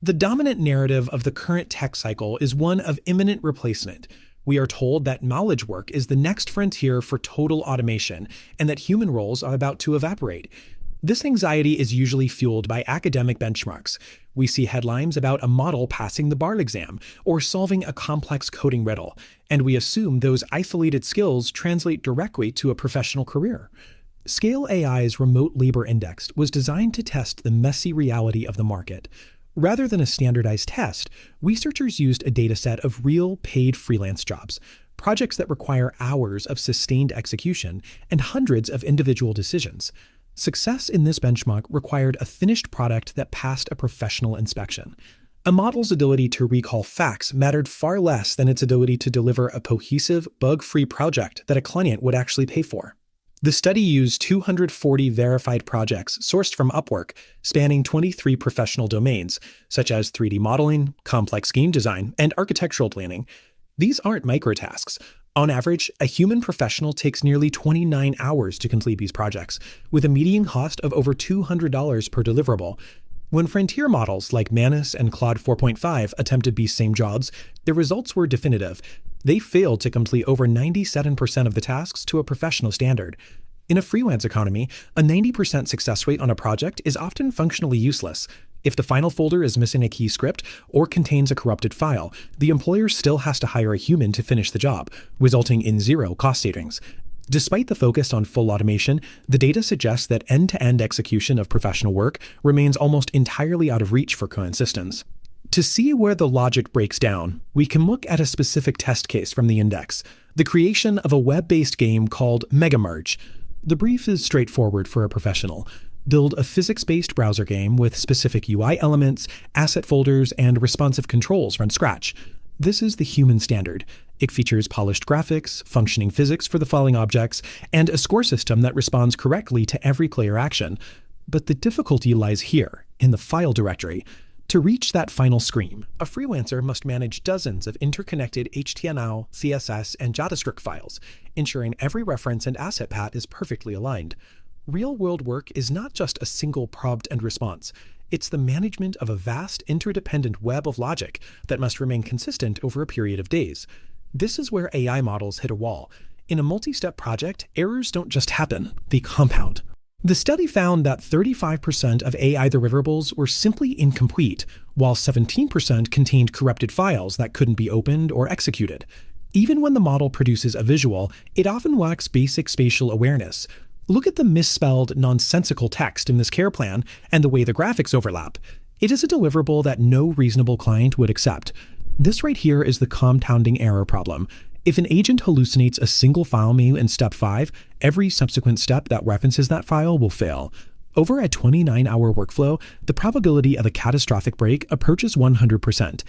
The dominant narrative of the current tech cycle is one of imminent replacement. We are told that knowledge work is the next frontier for total automation and that human roles are about to evaporate. This anxiety is usually fueled by academic benchmarks. We see headlines about a model passing the bar exam or solving a complex coding riddle, and we assume those isolated skills translate directly to a professional career. Scale AI's Remote Labor Index was designed to test the messy reality of the market. Rather than a standardized test, researchers used a dataset of real paid freelance jobs, projects that require hours of sustained execution and hundreds of individual decisions. Success in this benchmark required a finished product that passed a professional inspection. A model's ability to recall facts mattered far less than its ability to deliver a cohesive, bug-free project that a client would actually pay for. The study used 240 verified projects sourced from Upwork, spanning 23 professional domains, such as 3D modeling, complex game design, and architectural planning. These aren't microtasks. On average, a human professional takes nearly 29 hours to complete these projects, with a median cost of over $200 per deliverable. When frontier models like Manus and Claude 4.5 attempted these same jobs, the results were definitive. They failed to complete over 97% of the tasks to a professional standard. In a freelance economy, a 90% success rate on a project is often functionally useless. If the final folder is missing a key script or contains a corrupted file, the employer still has to hire a human to finish the job, resulting in zero cost savings. Despite the focus on full automation, the data suggests that end-to-end execution of professional work remains almost entirely out of reach for current systems. To see where the logic breaks down, we can look at a specific test case from the index, the creation of a web-based game called Megamerge. The brief is straightforward for a professional. Build a physics-based browser game with specific UI elements, asset folders, and responsive controls from scratch. This is the human standard. It features polished graphics, functioning physics for the falling objects, and a score system that responds correctly to every player action. But the difficulty lies here, in the file directory. To reach that final screen, a freelancer must manage dozens of interconnected HTML, CSS, and JavaScript files, ensuring every reference and asset path is perfectly aligned. Real-world work is not just a single prompt and response. It's the management of a vast, interdependent web of logic that must remain consistent over a period of days. This is where AI models hit a wall. In a multi-step project, errors don't just happen, they compound. The study found that 35% of AI deliverables were simply incomplete, while 17% contained corrupted files that couldn't be opened or executed. Even when the model produces a visual, it often lacks basic spatial awareness. Look at the misspelled, nonsensical text in this care plan and the way the graphics overlap. It is a deliverable that no reasonable client would accept. This right here is the compounding error problem. If an agent hallucinates a single file name in step 5, every subsequent step that references that file will fail. Over a 29-hour workflow, the probability of a catastrophic break approaches 100%.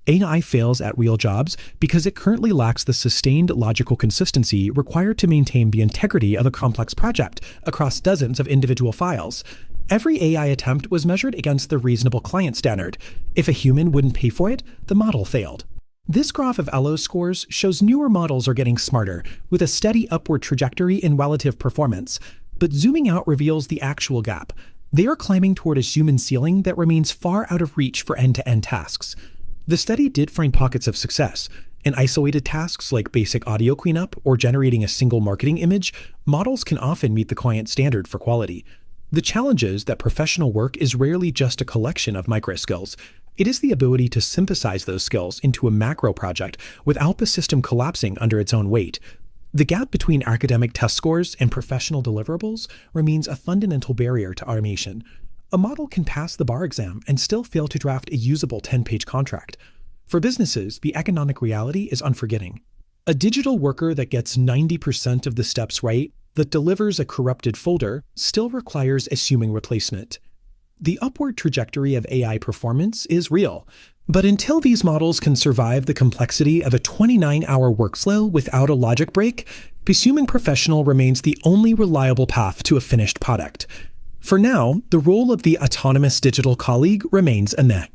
AI fails at real jobs because it currently lacks the sustained logical consistency required to maintain the integrity of a complex project across dozens of individual files. Every AI attempt was measured against the reasonable client standard. If a human wouldn't pay for it, the model failed. This graph of LO scores shows newer models are getting smarter, with a steady upward trajectory in relative performance. But zooming out reveals the actual gap. They are climbing toward a human ceiling that remains far out of reach for end-to-end tasks. The study did find pockets of success. In isolated tasks like basic audio cleanup or generating a single marketing image, models can often meet the client standard for quality. The challenge is that professional work is rarely just a collection of micro skills. It is the ability to synthesize those skills into a macro project without the system collapsing under its own weight. The gap between academic test scores and professional deliverables remains a fundamental barrier to automation. A model can pass the bar exam and still fail to draft a usable 10-page contract. For businesses, the economic reality is unforgiving. A digital worker that gets 90% of the steps right, that delivers a corrupted folder, still requires a human replacement. The upward trajectory of AI performance is real, but until these models can survive the complexity of a 29-hour workflow without a logic break, the human professional remains the only reliable path to a finished product. For now, the role of the autonomous digital colleague remains a myth.